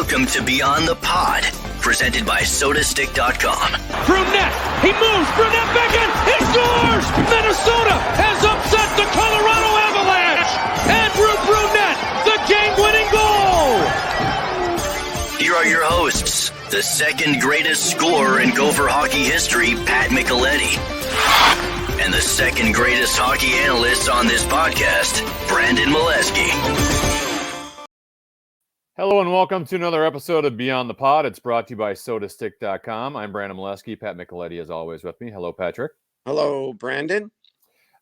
Welcome to Beyond the Pod, presented by SodaStick.com. Brunette, he moves, Brunette back in, he scores! Minnesota has upset the Colorado Avalanche! Andrew Brunette, the game-winning goal! Here are your hosts, the second greatest scorer in Gopher hockey history, Pat Micheletti, and the second greatest hockey analyst on this podcast, Brandon Mileski. Hello and welcome to another episode of Beyond the Pod. It's brought to you by SodaStick.com. I'm Brandon Mileski. Pat Micheletti is always with me. Hello, Patrick. Hello, Brandon.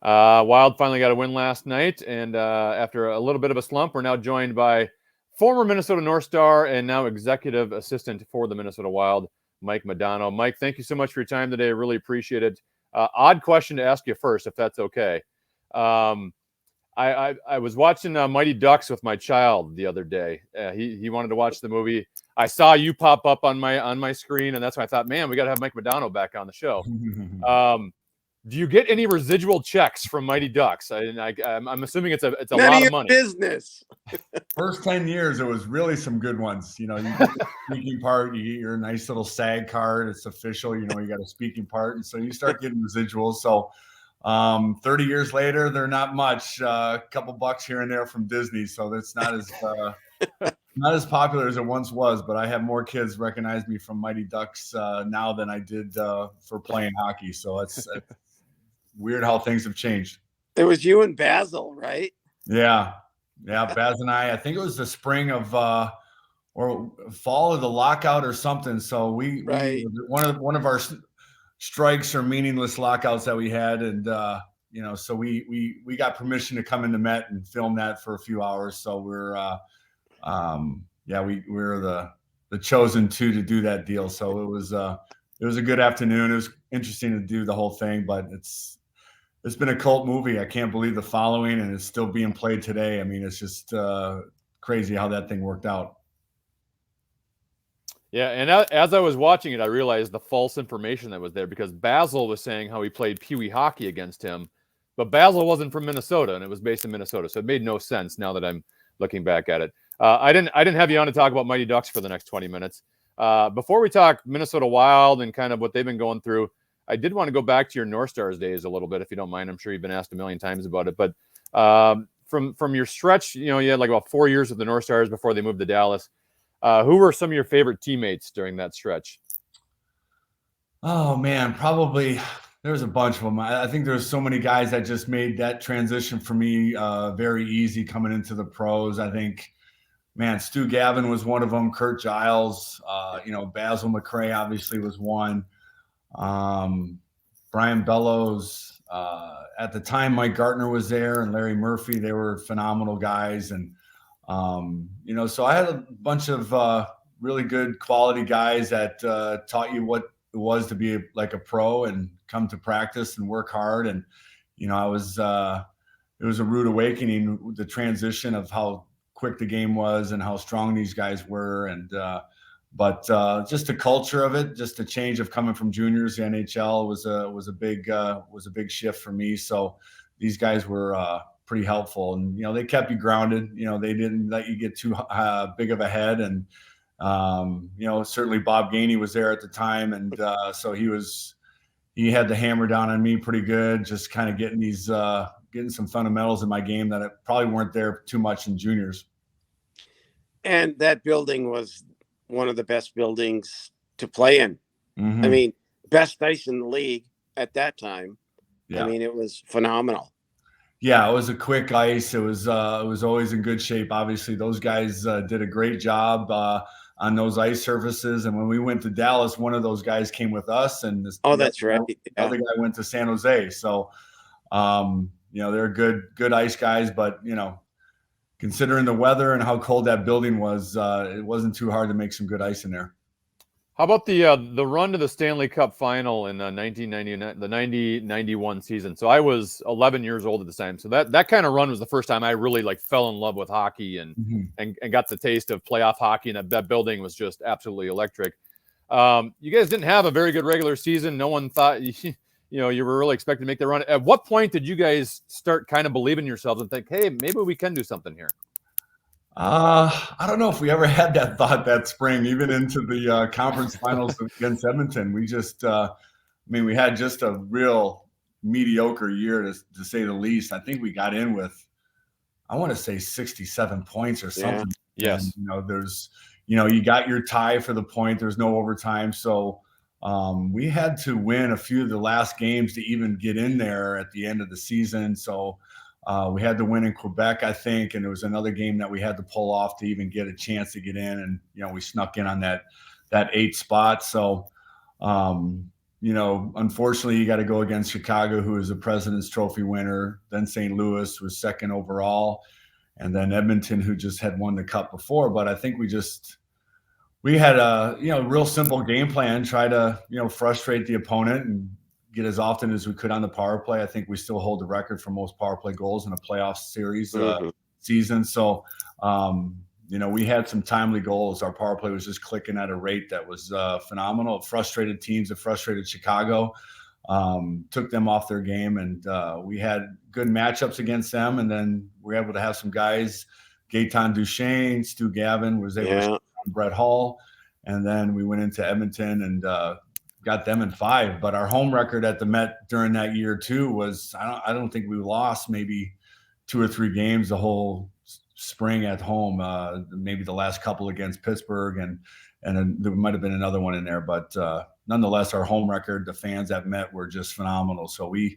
Wild finally got a win last night, and after a little bit of a slump, we're now joined by former Minnesota North Star and now executive assistant for the Minnesota Wild, Mike Modano. Mike, thank you so much for your time today. I really appreciate it. Odd question to ask you first, if that's okay. I was watching Mighty Ducks with my child the other day. He wanted to watch the movie. I saw you pop up on my screen, and that's why I thought, man, we got to have Mike Modano back on the show. Do you get any residual checks from Mighty Ducks? I'm assuming it's a lot of money. Business. First 10 years, it was really some good ones. You know, you get the speaking part, you get your nice little SAG card. It's official. You know, you got a speaking part, and so you start getting residuals. So 30 years later, they're not much, a couple bucks here and there from Disney. So that's not as popular as it once was, but I have more kids recognize me from Mighty Ducks now than I did for playing hockey. So it's weird how things have changed. It was you and Basil, right? Yeah. Baz and I think it was the spring of or fall of the lockout or something. So we one of our strikes or meaningless lockouts that we had, and so we got permission to come into Met and film that for a few hours. So we're we're the chosen two to do that deal. So it was a good afternoon. It was interesting to do the whole thing, but it's been a cult movie. I can't believe the following, and it's still being played today. I mean, it's just crazy how that thing worked out. Yeah, and as I was watching it, I realized the false information that was there, because Basil was saying how he played Pee Wee hockey against him, but Basil wasn't from Minnesota, and it was based in Minnesota, so it made no sense now that I'm looking back at it. I didn't have you on to talk about Mighty Ducks for the next 20 minutes. Before we talk Minnesota Wild and kind of what they've been going through, I did want to go back to your North Stars days a little bit, if you don't mind. I'm sure you've been asked a million times about it, but from your stretch, you had like about 4 years with the North Stars before they moved to Dallas. Who were some of your favorite teammates during that stretch? Oh man, probably there was a bunch of them. I think there's so many guys that just made that transition for me very easy coming into the pros. I think, man, Stu Gavin was one of them. Kurt Giles, Basil McRae obviously was one. Brian Bellows. At the time, Mike Gartner was there, and Larry Murphy. They were phenomenal guys, and so I had a bunch of really good quality guys that taught you what it was to be like a pro and come to practice and work hard. And, it was a rude awakening, the transition of how quick the game was and how strong these guys were. And, but just the culture of it, just the change of coming from juniors to NHL was a big shift for me. So these guys were, pretty helpful, and they kept you grounded. They didn't let you get too big of a head, and certainly Bob Gainey was there at the time, and so he had the hammer down on me pretty good, just kind of getting some fundamentals in my game that probably weren't there too much in juniors. And that building was one of the best buildings to play in. Mm-hmm. I mean, best ice in the league at that time. Yeah. I mean, it was phenomenal. Yeah, it was a quick ice. It was always in good shape. Obviously, those guys did a great job on those ice surfaces. And when we went to Dallas, one of those guys came with us. And that's right. The other guy went to San Jose. So, they're good ice guys. But considering the weather and how cold that building was, it wasn't too hard to make some good ice in there. How about the run to the Stanley Cup final in the 1999, the 90-91 season? So I was 11 years old at the time. So that kind of run was the first time I really fell in love with hockey and got the taste of playoff hockey. And that building was just absolutely electric. You guys didn't have a very good regular season. No one thought you were really expected to make the run. At what point did you guys start kind of believing yourselves and think, hey, maybe we can do something here? I don't know if we ever had that thought that spring, even into the conference finals against Edmonton. We just, I mean, we had just a real mediocre year to say the least. I think we got in with, I want to say 67 points or something. Yes. And, there's, you got your tie for the point. There's no overtime. So we had to win a few of the last games to even get in there at the end of the season. So we had to win in Quebec, I think, and there was another game that we had to pull off to even get a chance to get in. And, we snuck in on that 8th spot. So, unfortunately, you got to go against Chicago, who is a President's Trophy winner. Then St. Louis was second overall. And then Edmonton, who just had won the Cup before. But I think we had a, real simple game plan, try to, frustrate the opponent and get as often as we could on the power play. I think we still hold the record for most power play goals in a playoff series season. So, we had some timely goals. Our power play was just clicking at a rate that was phenomenal. It frustrated teams. It frustrated Chicago, took them off their game. And we had good matchups against them. And then we were able to have some guys, Gaetan Duchesne, Stu Gavin was able to shoot on Brett Hull. And then we went into Edmonton and got them in 5. But our home record at the Met during that year too was, I don't think we lost maybe 2 or 3 games the whole spring at home, maybe the last couple against Pittsburgh, and then there might have been another one in there, but nonetheless, our home record, the fans at Met were just phenomenal. So we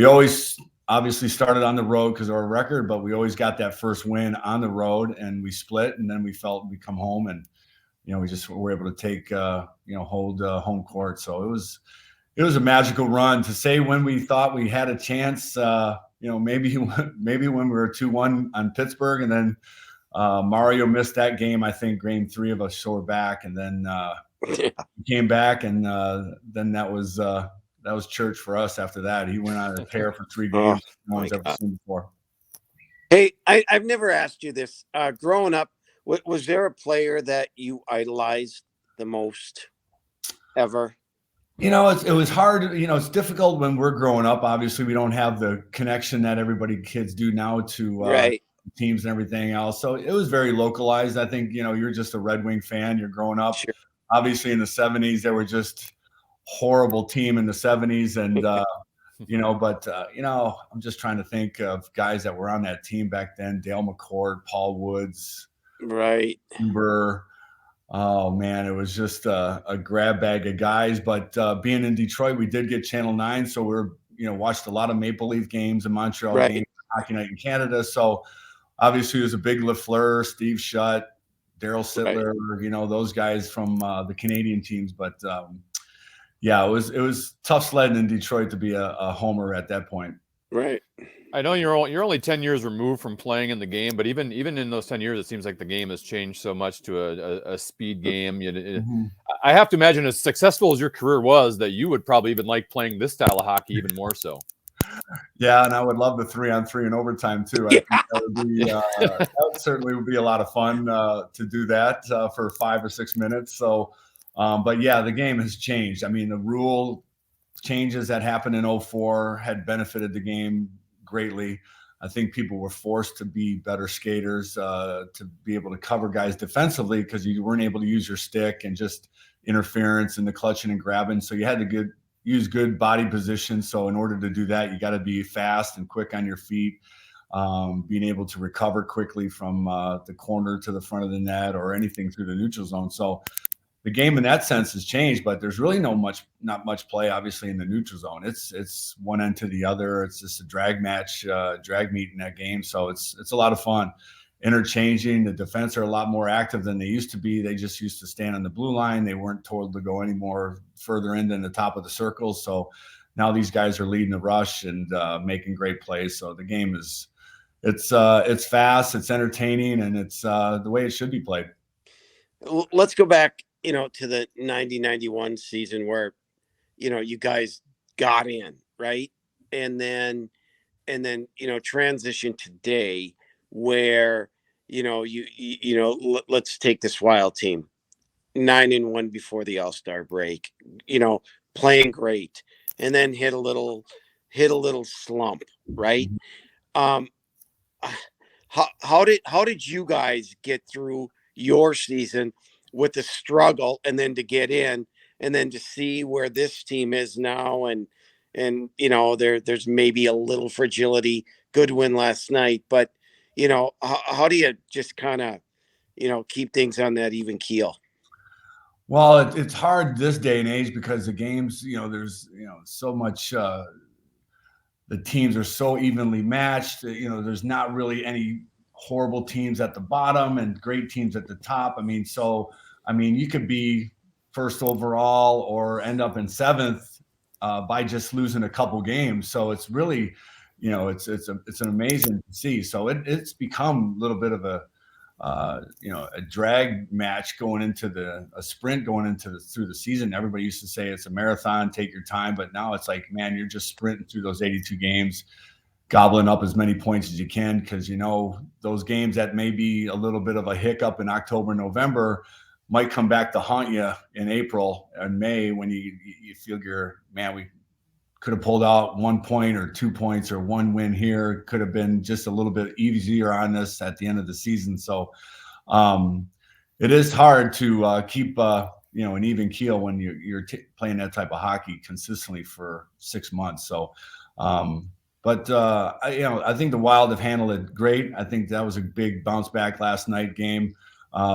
always obviously started on the road because of our record, but we always got that first win on the road, and we split, and then we felt we come home and we just were able to take hold home court. So it was a magical run. To say when we thought we had a chance, maybe when we were 2-1 on Pittsburgh, and then Mario missed that game. I think game 3 of us sore back, and then came back, and then that was church for us. After that, he went on a tear for 3 games. No one's ever seen before. Hey, I've never asked you this. Growing up, was there a player that you idolized the most ever? It was hard. It's difficult when we're growing up. Obviously, we don't have the connection that kids do now to teams and everything else. So it was very localized. I think, you're just a Red Wing fan. You're growing up. Sure. Obviously, in the 70s, they were just horrible team in the 70s. And, I'm just trying to think of guys that were on that team back then. Dale McCord, Paul Woods. Right. Huber. Oh man, it was just a grab bag of guys. But being in Detroit, we did get Channel 9, so we're watched a lot of Maple Leaf games and Montreal games, Hockey Night in Canada. So obviously, it was a big Lafleur, Steve Shutt, Daryl Sittler, those guys from the Canadian teams. But it was tough sledding in Detroit to be a homer at that point. Right. I know you're only 10 years removed from playing in the game, but even in those 10 years, it seems like the game has changed so much to a speed game. I have to imagine, as successful as your career was, that you would probably even like playing this style of hockey even more so. Yeah, and I would love the 3-on-3 in overtime too. I think that certainly would be a lot of fun to do that for 5 or 6 minutes. So, but yeah, the game has changed. I mean, the rule changes that happened in 2004 had benefited the game greatly. I think people were forced to be better skaters, to be able to cover guys defensively, because you weren't able to use your stick and just interference and the clutching and grabbing. So you had to use good body position. So in order to do that, you got to be fast and quick on your feet, being able to recover quickly from the corner to the front of the net or anything through the neutral zone. So the game in that sense has changed, but there's really not much play, obviously, in the neutral zone. It's one end to the other. It's just a drag match, drag meet in that game. So it's a lot of fun. Interchanging. The defense are a lot more active than they used to be. They just used to stand on the blue line. They weren't told to go any more further in than the top of the circle. So now these guys are leading the rush and making great plays. So the game it's fast, it's entertaining, and it's the way it should be played. Let's go back, to the 90-91 season where, you guys got in, right? And then, transition today where, let's take this Wild team, 9-1 before the All-Star break, playing great, and then hit a little slump, right? how did you guys get through your season with the struggle, and then to get in, and then to see where this team is now, and there's maybe a little fragility. Good win last night, but how do you just kind of keep things on that even keel? Well, it's hard this day and age because the games, there's so much. The teams are so evenly matched. There's not really any horrible teams at the bottom and great teams at the top. You could be first overall or end up in seventh by just losing a couple games. So it's really, it's an amazing to see. So it's become a little bit of a drag match going into a sprint going into through the season. Everybody used to say it's a marathon, take your time, but now it's like, man, you're just sprinting through those 82 games, gobbling up as many points as you can, because those games that may be a little bit of a hiccup in October, November might come back to haunt you in April and May when you figure, man, we could have pulled out 1 point or 2 points or one win here. Could have been just a little bit easier on us at the end of the season. So it is hard to keep an even keel when you're playing that type of hockey consistently for 6 months. So, I think the Wild have handled it great. I think that was a big bounce back last night game,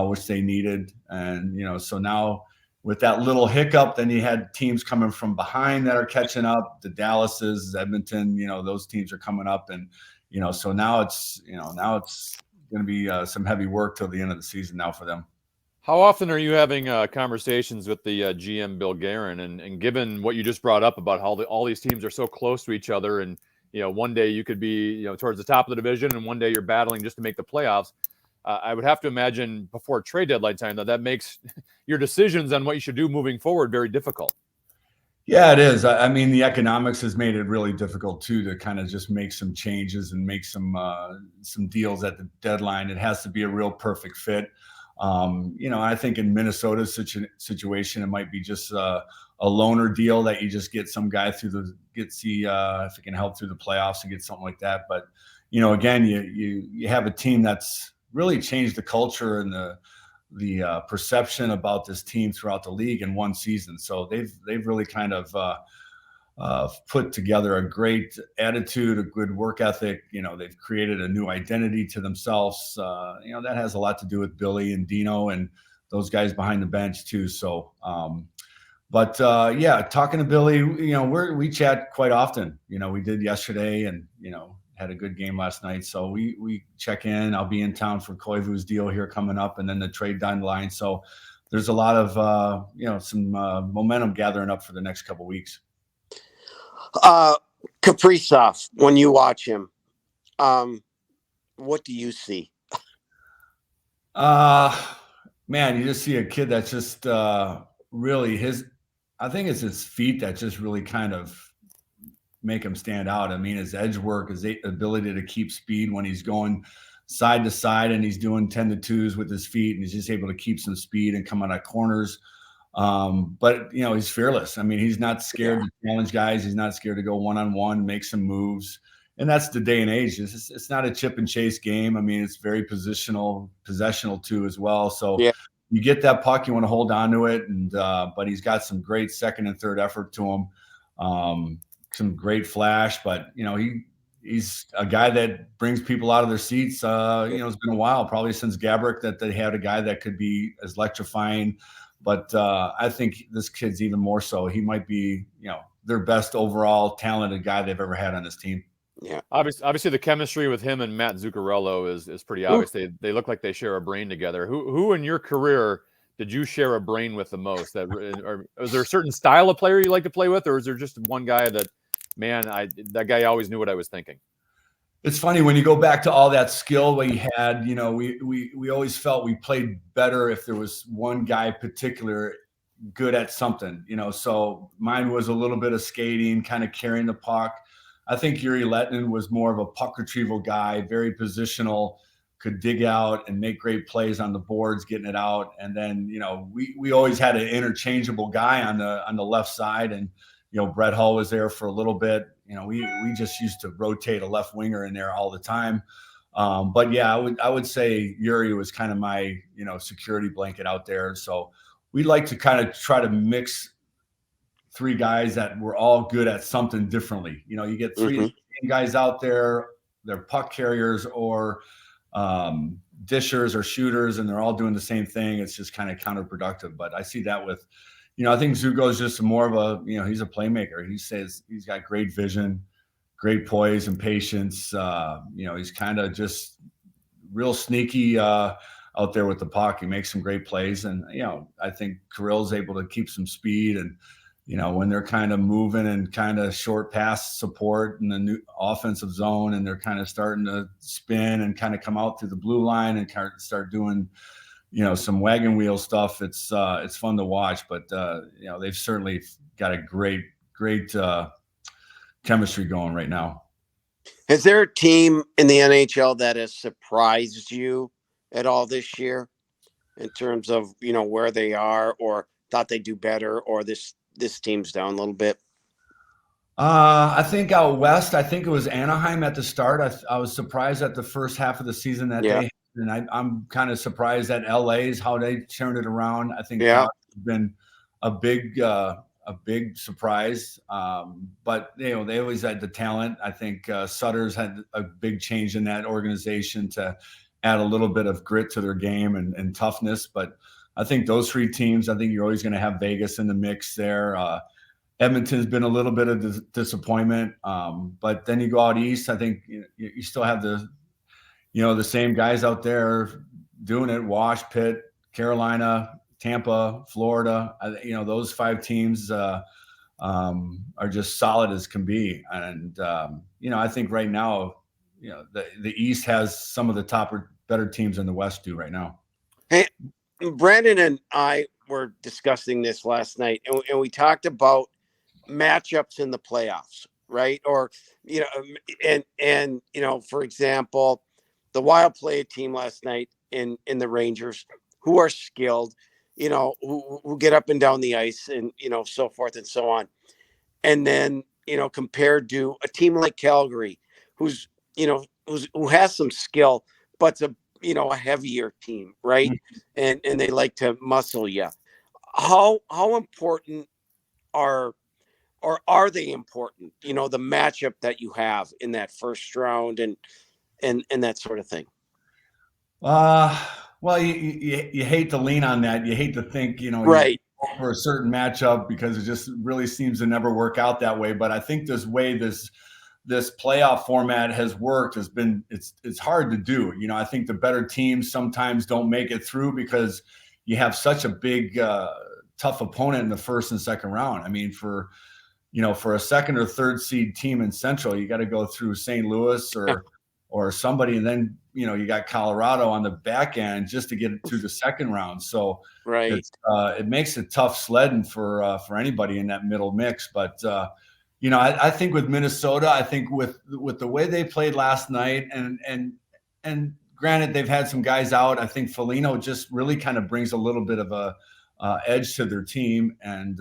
which they needed. And, so now with that little hiccup, then you had teams coming from behind that are catching up. The Dallases, Edmonton, those teams are coming up, and so now it's going to be some heavy work till the end of the season now for them. How often are you having conversations with the GM Bill Guerin, and given what you just brought up about how all these teams are so close to each other, and one day you could be towards the top of the division, and one day you're battling just to make the playoffs. I would have to imagine before trade deadline time that makes your decisions on what you should do moving forward very difficult. Yeah, it is. The economics has made it really difficult too to kind of just make some changes and make some deals at the deadline. It has to be a real perfect fit. I think in Minnesota's situation, it might be just a loaner deal that you just get some guy if it can help through the playoffs and get something like that. But again, you have a team that's really changed the culture and the perception about this team throughout the league in one season. So they've really kind of put together a great attitude, a good work ethic. They've created a new identity to themselves. That has a lot to do with Billy and Dino and those guys behind the bench too. So, talking to Billy, we chat quite often. We did yesterday, and had a good game last night. So we check in. I'll be in town for Koivu's deal here coming up, and then the trade deadline. So there's a lot of some momentum gathering up for the next couple of weeks. Kaprizov, when you watch him, what do you see? Man, you just see a kid that's just really I think it's his feet that just really kind of make him stand out. His edge work, his ability to keep speed when he's going side to side and he's doing 10-2s with his feet, and he's just able to keep some speed and come out of corners. But he's fearless. He's not scared to challenge guys. He's not scared to go one-on-one, make some moves. And that's the day and age. It's not a chip and chase game. It's very possessional too as well. So you get that puck, you want to hold on to it, and but he's got some great second and third effort to him. Some great flash, but he's a guy that brings people out of their seats. It's been a while, probably since Gaborik, that they had a guy that could be as electrifying. But I think this kid's even more so. He might be, their best overall talented guy they've ever had on this team. Yeah, obviously the chemistry with him and Matt Zuccarello is pretty obvious. They look like they share a brain together. Who in your career did you share a brain with the most? Or is there a certain style of player you like to play with, or is there just one guy that, man, that guy always knew what I was thinking? It's funny when you go back to all that skill we had. We always felt we played better if there was one guy particular good at something. So mine was a little bit of skating, kind of carrying the puck. I think Yuri Lettinen was more of a puck retrieval guy, very positional, could dig out and make great plays on the boards, getting it out. And then, we always had an interchangeable guy on the left side, and Brett Hull was there for a little bit. We just used to rotate a left winger in there all the time. But yeah, I would say Yuri was kind of my, security blanket out there. So we like to kind of try to mix three guys that were all good at something differently. You get three guys out there, they're puck carriers or dishers or shooters, and they're all doing the same thing. It's just kind of counterproductive. But I see that with, I think Zuko is just more of a, he's a playmaker. He says he's got great vision, great poise and patience. He's kind of just real sneaky out there with the puck. He makes some great plays. And, I think Kirill's able to keep some speed and, when they're kind of moving and kind of short pass support in the new offensive zone, and they're kind of starting to spin and kind of come out through the blue line and kind of start doing, some wagon wheel stuff. It's fun to watch, but they've certainly got a great chemistry going right now. Is there a team in the NHL that has surprised you at all this year in terms of, where they are, or thought they'd do better, or this team's down a little bit? I think out west, I think it was Anaheim at the start. I was surprised at the first half of the season that they had, and I'm kind of surprised at LA's how they turned it around. I think it's been a big surprise. But they always had the talent. I think Sutter's had a big change in that organization to add a little bit of grit to their game and toughness. But I think those three teams, I think you're always going to have Vegas in the mix there. Edmonton's been a little bit of disappointment. But then you go out east, I think you still have the same guys out there doing it. Wash, Pitt, Carolina, Tampa, Florida. Those five teams are just solid as can be. And, I think right now, the East has some of the better teams in the West do right now. Hey, Brandon and I were discussing this last night, and we talked about matchups in the playoffs, right? Or, for example, the Wild played a team last night in the Rangers who are skilled, who get up and down the ice and, so forth and so on. And then, compared to a team like Calgary, who has some skill, but's a heavier team, right? And they like to muscle you. How important are they important? The matchup that you have in that first round and that sort of thing. Well, you hate to lean on that. You hate to think, right, for a certain matchup, because it just really seems to never work out that way. But I think this playoff format has worked. It's hard to do. I think the better teams sometimes don't make it through because you have such a big, tough opponent in the first and second round. I mean, for a second or third seed team in Central, you got to go through St. Louis or somebody, and then you got Colorado on the back end just to get it through the second round. So right, it makes it tough sledding for anybody in that middle mix. But I think with Minnesota, I think with the way they played last night, and granted they've had some guys out, I think Foligno just really kind of brings a little bit of a edge to their team, and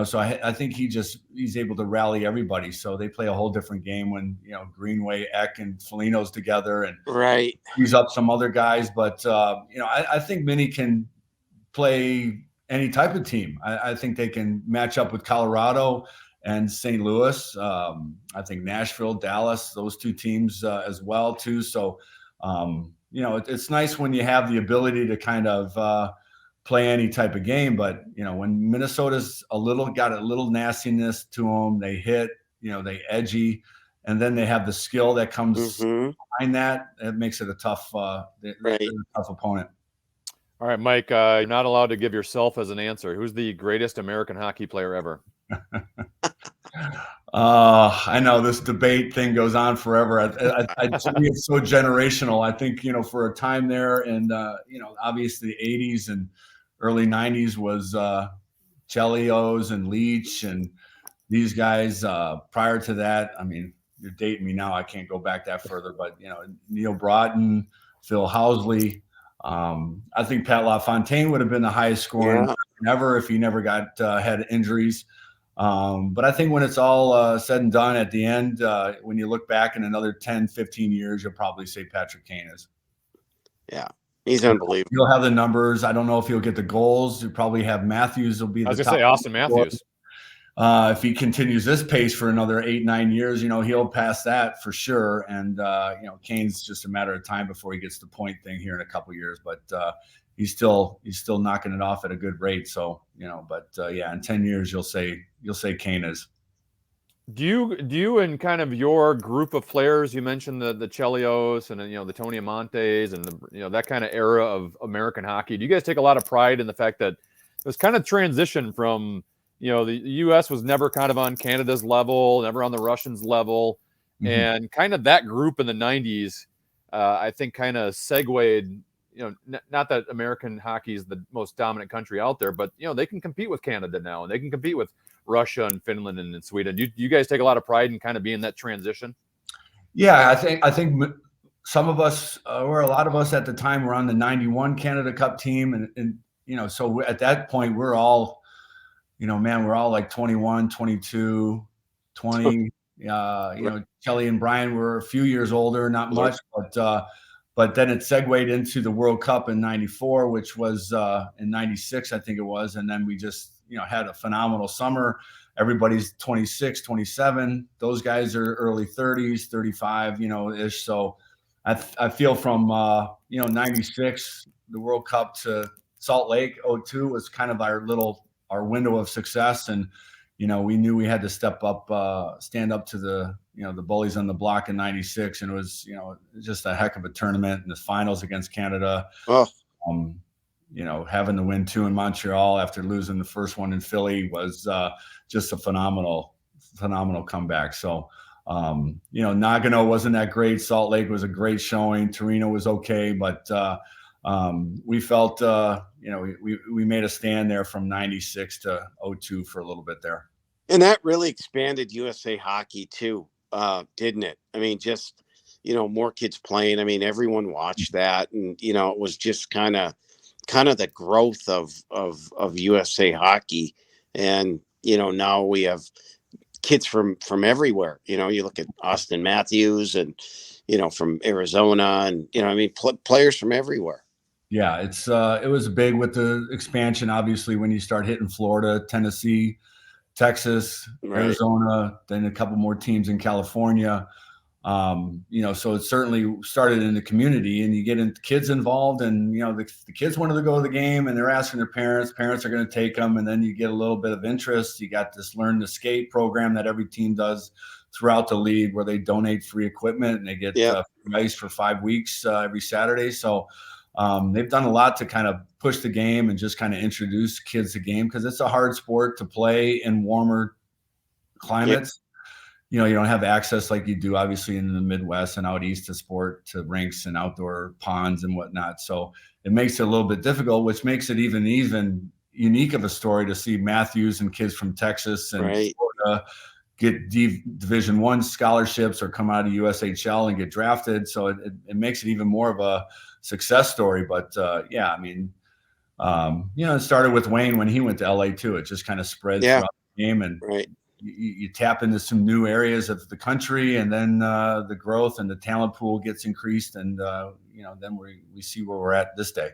so I think he's able to rally everybody. So they play a whole different game when Greenway, Eck, and Foligno's together, and right, he's up some other guys. But I think Minnie can play any type of team. I think they can match up with Colorado and St. Louis. I think Nashville, Dallas, those two teams as well too. So it's nice when you have the ability to kind of play any type of game. But when Minnesota's got a little nastiness to them, they hit, they edgy, and then they have the skill that comes behind that. It makes it a tough opponent. All right, Mike, you're not allowed to give yourself as an answer. Who's the greatest American hockey player ever? I know this debate thing goes on forever. To me, it's so generational. I think, for a time there, and, obviously the 80s and early 90s was Chelios and Leach and these guys. Prior to that, I mean, you're dating me now. I can't go back that further, but, Neil Broughton, Phil Housley. I think Pat LaFontaine would have been the highest scoring ever if he never had injuries. But I think when it's all said and done at the end, when you look back in another 10, 15 years, you'll probably say Patrick Kane is. Yeah, he's unbelievable. He'll have the numbers. I don't know if he'll get the goals. You probably have Matthews will be I was the gonna top. say Austin Matthews. If he continues this pace for another 8, 9 years, he'll pass that for sure. And Kane's just a matter of time before he gets the point thing here in a couple of years. But he's still knocking it off at a good rate. So in 10 years you'll say Kane is. Do you and kind of your group of players, you mentioned the Chelios and the Tony Amontes and that kind of era of American hockey. Do you guys take a lot of pride in the fact that there's kind of transition from the U.S. was never kind of on Canada's level, never on the Russians' level, and kind of that group in the 90s, I think kind of segued, not that American hockey is the most dominant country out there, but, they can compete with Canada now, and they can compete with Russia and Finland and Sweden. Do you guys take a lot of pride in kind of being that transition? Yeah, I think some of us, or a lot of us at the time, were on the 91 Canada Cup team. And so at that point, we're all, we're all like 21, 22, 20. Kelly and Brian were a few years older, not much, but then it segued into the World Cup in 94, which was in 96, I think it was. And then we just, had a phenomenal summer. Everybody's 26, 27. Those guys are early 30s, 35, ish. So I feel from, 96, the World Cup to Salt Lake 02 was kind of our window of success. And, we knew we had to step up, stand up to the bullies on the block in 96. And it was, just a heck of a tournament in the finals against Canada. Oh. Having to win 2 in Montreal after losing the first one in Philly was just a phenomenal comeback. So, Nagano wasn't that great. Salt Lake was a great showing. Torino was okay, but we felt, we made a stand there from 96 to 02 for a little bit there. And that really expanded USA hockey too, didn't it? I mean, just, more kids playing. I mean, everyone watched that, and, it was just kind of the growth of USA hockey. And, now we have kids from everywhere. You look at Austin Matthews and, from Arizona and, players from everywhere. Yeah, it was big with the expansion, obviously, when you start hitting Florida, Tennessee, Texas, Right. Arizona, then a couple more teams in California. So it certainly started in the community, and you get kids involved, and, the kids wanted to go to the game, and they're asking their parents are going to take them. And then you get a little bit of interest. You got this Learn to Skate program that every team does throughout the league, where they donate free equipment and they get ice for 5 weeks every Saturday. So they've done a lot to kind of push the game and just kind of introduce kids to the game, because it's a hard sport to play in warmer climates. You don't have access like you do, obviously, in the Midwest and out east to rinks and outdoor ponds and whatnot. So it makes it a little bit difficult, which makes it even unique of a story to see Matthews and kids from Texas and Florida get Division I scholarships or come out of USHL and get drafted. So it makes it even more of a success story. But it started with Wayne when he went to LA too. It just kind of spread throughout the game, and you tap into some new areas of the country, and then the growth and the talent pool gets increased, and then we see where we're at this day.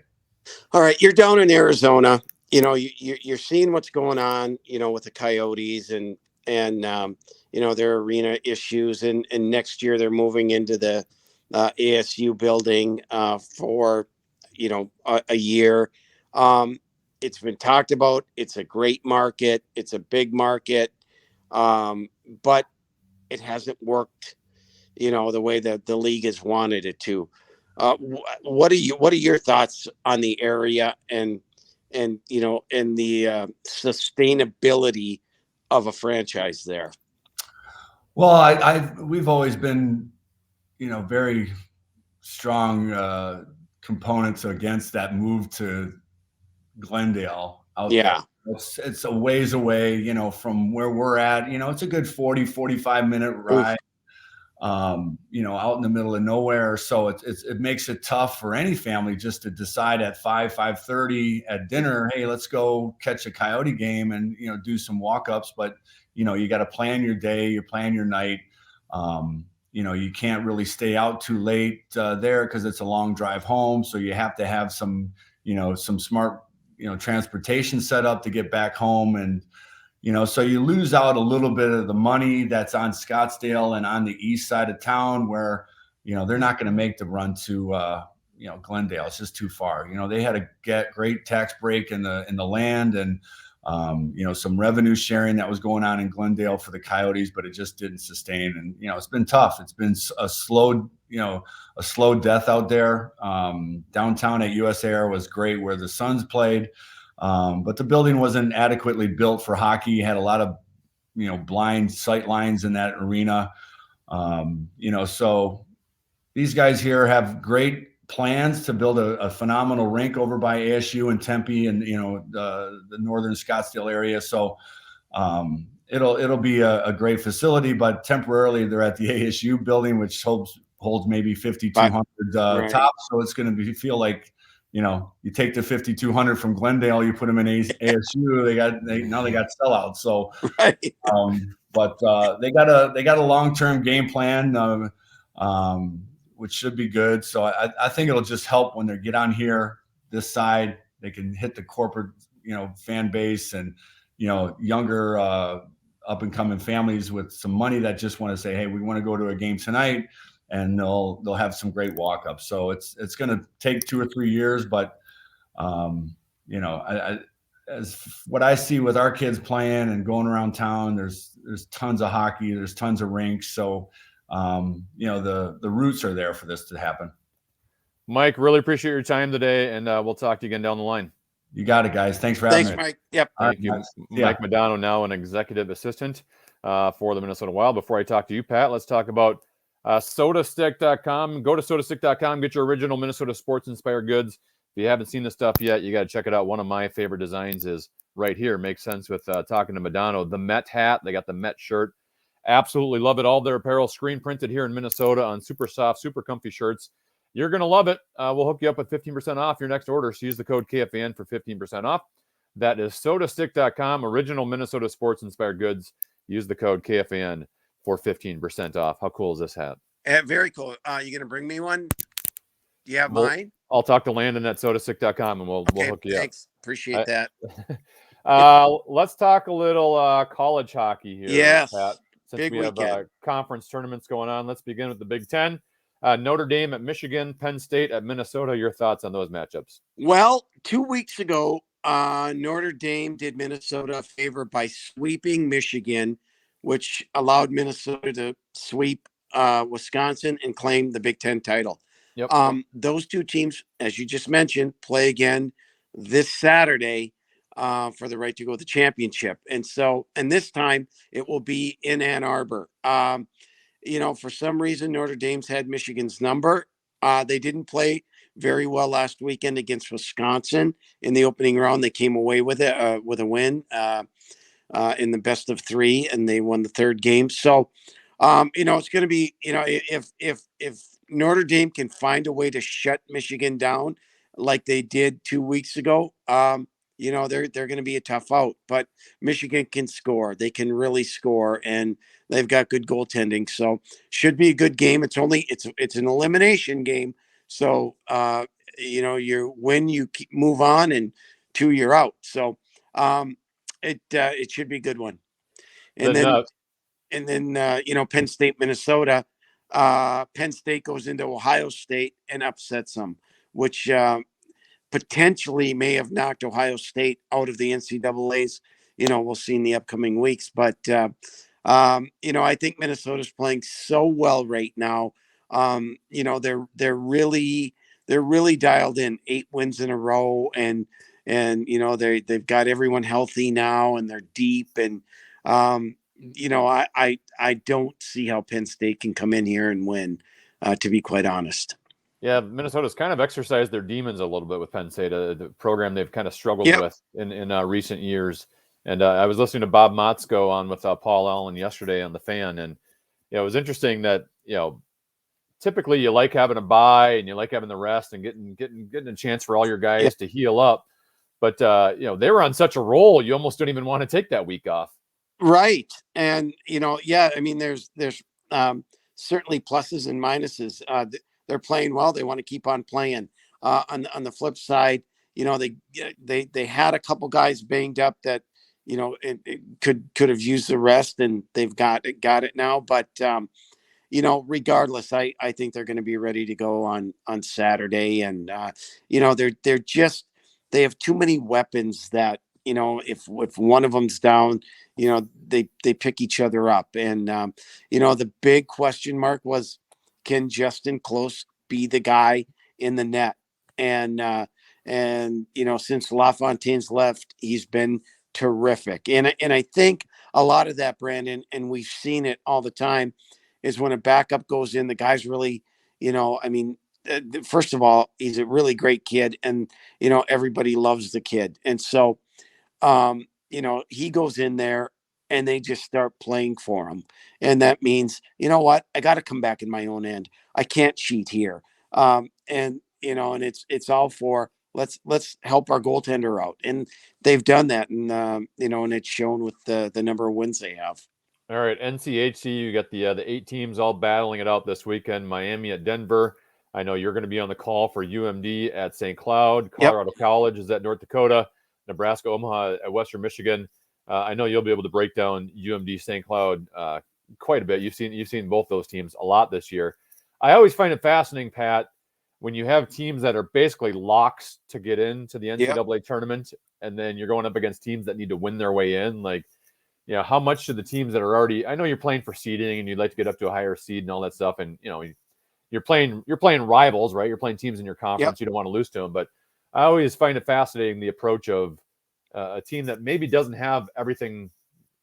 All right, you're down in Arizona. You're seeing what's going on, with the Coyotes and their arena issues, and next year they're moving into the ASU building for a year. It's been talked about. It's a great market. It's a big market. But it hasn't worked, the way that the league has wanted it to. What are your thoughts on the area and the sustainability of a franchise there? Well, we've always been, very strong components against that move to Glendale out there. It's a ways away, from where we're at. It's a good 40, 45 minute ride. out in the middle of nowhere. So it makes it tough for any family just to decide at 5:30 at dinner, hey, let's go catch a Coyote game and, do some walk-ups. But, you got to plan your day, you plan your night. You can't really stay out too late there because it's a long drive home. So you have to have some smart, transportation set up to get back home. And, so you lose out a little bit of the money that's on Scottsdale and on the east side of town where, they're not going to make the run to, Glendale. It's just too far. They had a great tax break in the land and, some revenue sharing that was going on in Glendale for the Coyotes, but it just didn't sustain. And, it's been tough. It's been a slow death out there. Downtown at US Air was great where the Suns played. But the building wasn't adequately built for hockey. You had a lot of, blind sight lines in that arena. So these guys here have great plans to build a phenomenal rink over by ASU and Tempe and, the northern Scottsdale area. So it'll be a great facility, but temporarily they're at the ASU building, which holds maybe 5,200 Right. tops. So it's going to feel like, you take the 5,200 from Glendale, you put them in ASU. Now they got sellouts. So, Right. but they got a long-term game plan, which should be good. So I think it'll just help when they get on here this side. They can hit the corporate, fan base and younger up and coming families with some money that just want to say, hey, we want to go to a game tonight. And they'll have some great walk-ups. So it's going to take 2 or 3 years, but as what I see with our kids playing and going around town, there's tons of hockey, there's tons of rinks. So the roots are there for this to happen. Mike, really appreciate your time today, and we'll talk to you again down the line. You got it, guys. Thanks for having me. Thanks, Mike. Yep. Thank you. Mike Modano, now an executive assistant for the Minnesota Wild. Before I talk to you, Pat, let's talk about sodastick.com. Go to sodastick.com, get your original Minnesota sports inspired goods. If you haven't seen the stuff yet, you got to check it out. One of my favorite designs is right here. Makes sense with talking to Modano. The Met hat, they got the Met shirt. Absolutely love it. All their apparel screen printed here in Minnesota on super soft, super comfy shirts. You're going to love it. We'll hook you up with 15% off your next order. So use the code KFAN for 15% off. That is sodastick.com, original Minnesota sports inspired goods. Use the code KFAN for 15% off. How cool is this hat? Very cool. You going to bring me one? Do you have mine? I'll talk to Landon at sodastick.com and we'll hook you thanks. up. Appreciate that. Let's talk a little college hockey here, Yes. Pat. Since Big we have weekend. Conference tournaments going on, let's begin with the Big Ten. Notre Dame at Michigan, Penn State at Minnesota. Your thoughts on those matchups? Well, 2 weeks ago, Notre Dame did Minnesota a favor by sweeping Michigan, which allowed Minnesota to sweep Wisconsin and claim the Big Ten title. Yep. Those two teams, as you just mentioned, play again this Saturday for the right to go to the championship. And this time it will be in Ann Arbor. For some reason, Notre Dame's had Michigan's number. They didn't play very well last weekend against Wisconsin in the opening round. They came away with it with a win in the best of 3, and they won the third game. So, it's going to be, if Notre Dame can find a way to shut Michigan down like they did 2 weeks ago, they're going to be a tough out. But Michigan can score. They can really score, and they've got good goaltending. So should be a good game. It's an elimination game. So you win, you move on, and 2 you're out. So it should be a good one. And then Penn State, Minnesota. Penn State goes into Ohio State and upsets them, which potentially may have knocked Ohio State out of the NCAAs. We'll see in the upcoming weeks. But, I think Minnesota's playing so well right now. They're really dialed in, 8 wins in a row. And they've got everyone healthy now, and they're deep. And, I don't see how Penn State can come in here and win, to be quite honest. Yeah, Minnesota's kind of exercised their demons a little bit with Penn State, the program they've kind of struggled with in recent years. And I was listening to Bob Motzko on with Paul Allen yesterday on The Fan, and it was interesting that typically you like having a bye and you like having the rest and getting a chance for all your guys to heal up. But they were on such a roll, you almost don't even want to take that week off. Right. And I mean, there's certainly pluses and minuses. They're playing well. They want to keep on playing. On the flip side, they had a couple guys banged up that it could have used the rest, and they've got it now. But regardless, I think they're going to be ready to go on Saturday. And they have too many weapons that if one of them's down, they pick each other up. And the big question mark was, can Justin Close be the guy in the net? And since LaFontaine's left, he's been terrific. And I think a lot of that, Brandon, and we've seen it all the time, is when a backup goes in, the guy's really, first of all, he's a really great kid, and everybody loves the kid. And so he goes in there and they just start playing for him. And that means, what? I got to come back in my own end. I can't cheat here. And it's all for let's help our goaltender out. And they've done that. And, and it's shown with the number of wins they have. All right. NCHC, you got the 8 teams all battling it out this weekend. Miami at Denver. I know you're going to be on the call for UMD at St. Cloud. Colorado College is at North Dakota. Nebraska, Omaha at Western Michigan. I know you'll be able to break down UMD St. Cloud quite a bit. You've seen both those teams a lot this year. I always find it fascinating, Pat, when you have teams that are basically locks to get into the NCAA tournament, and then you're going up against teams that need to win their way in. Like, how much do the teams that are already? I know you're playing for seeding, and you'd like to get up to a higher seed and all that stuff, and you're playing rivals, right? You're playing teams in your conference. You don't want to lose to them, but I always find it fascinating, the approach of a team that maybe doesn't have everything.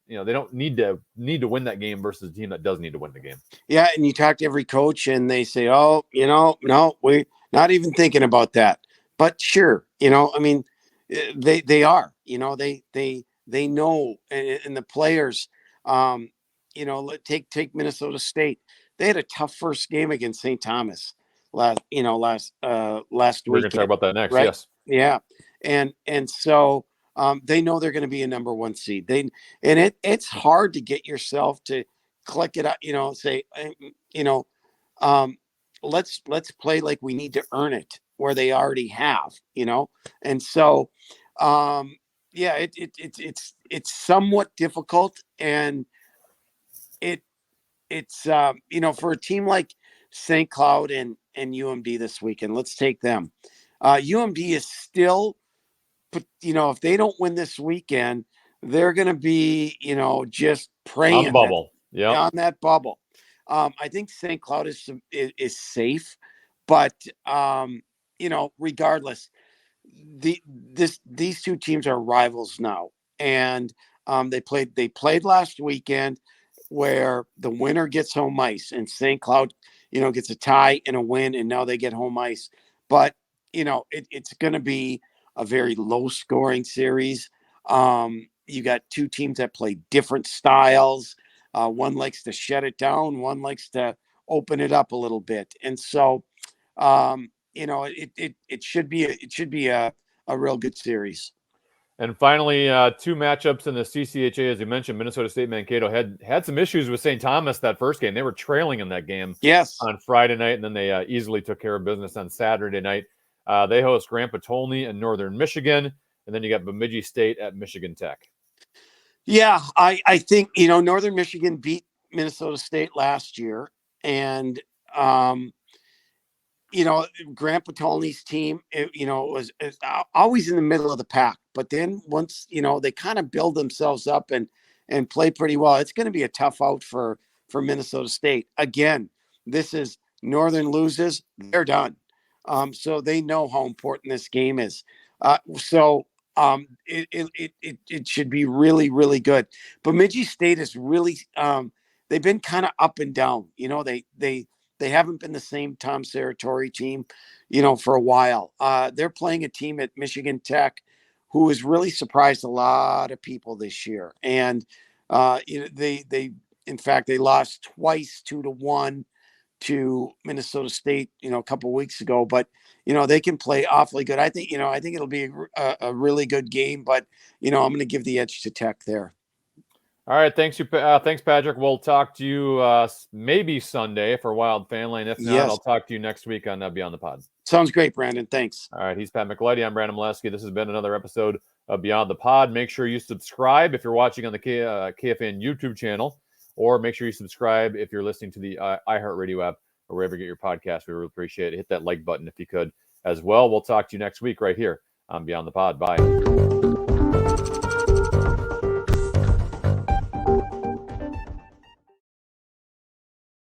They don't need to win that game versus a team that does need to win the game. Yeah, and you talk to every coach, and they say, "Oh, no, we're not even thinking about that." But sure, I mean, they are. They know, and the players. Take Minnesota State. They had a tough first game against St. Thomas last week. We're going to talk about that next, right? Yes. Yeah, and so they know they're going to be a number 1 seed. It's hard to get yourself to click it up. Say, let's play like we need to earn it where they already have. And so it's somewhat difficult, and it's for a team like St. Cloud and UMD this weekend. Let's take them. UMD is still, if they don't win this weekend, they're going to be, just praying on bubble. On that bubble. I think St. Cloud is safe, but regardless, these two teams are rivals now, and they played last weekend, where the winner gets home ice, and St. Cloud, gets a tie and a win, and now they get home ice. But it's going to be a very low scoring series. You got two teams that play different styles. One likes to shut it down. One likes to open it up a little bit. And so, it should be a real good series. And finally, 2 matchups in the CCHA, as you mentioned. Minnesota State Mankato had some issues with St. Thomas that first game. They were trailing in that game on Friday night, and then they easily took care of business on Saturday night. They host Grand Patolny in Northern Michigan, and then you got Bemidji State at Michigan Tech. Yeah, I think, Northern Michigan beat Minnesota State last year, and Grand Patolny's team, was always in the middle of the pack. But then once, they kind of build themselves up and play pretty well, it's going to be a tough out for Minnesota State. Again, this is Northern loses, they're done. So they know how important this game is. It should be really, really good. Bemidji State is really, they've been kind of up and down. They haven't been the same Tom Serratori team, for a while. They're playing a team at Michigan Tech who has really surprised a lot of people this year. And, they in fact, they lost twice 2-1 to Minnesota State, a couple weeks ago, but they can play awfully good. I think it'll be a really good game, but I'm going to give the edge to Tech there. All right, thanks Patrick. We'll talk to you maybe Sunday for Wild Fan Lane. If not, Yes. I'll talk to you next week on Beyond the Pod. Sounds great, Brandon. Thanks. All right, he's Pat Micheletti. I'm Brandon Mileski. This has been another episode of Beyond the Pod. Make sure you subscribe if you're watching on the KFN YouTube channel, or make sure you subscribe if you're listening to the iHeartRadio app or wherever you get your podcast. We really appreciate it. Hit that like button if you could as well. We'll talk to you next week right here on Beyond the Pod. Bye.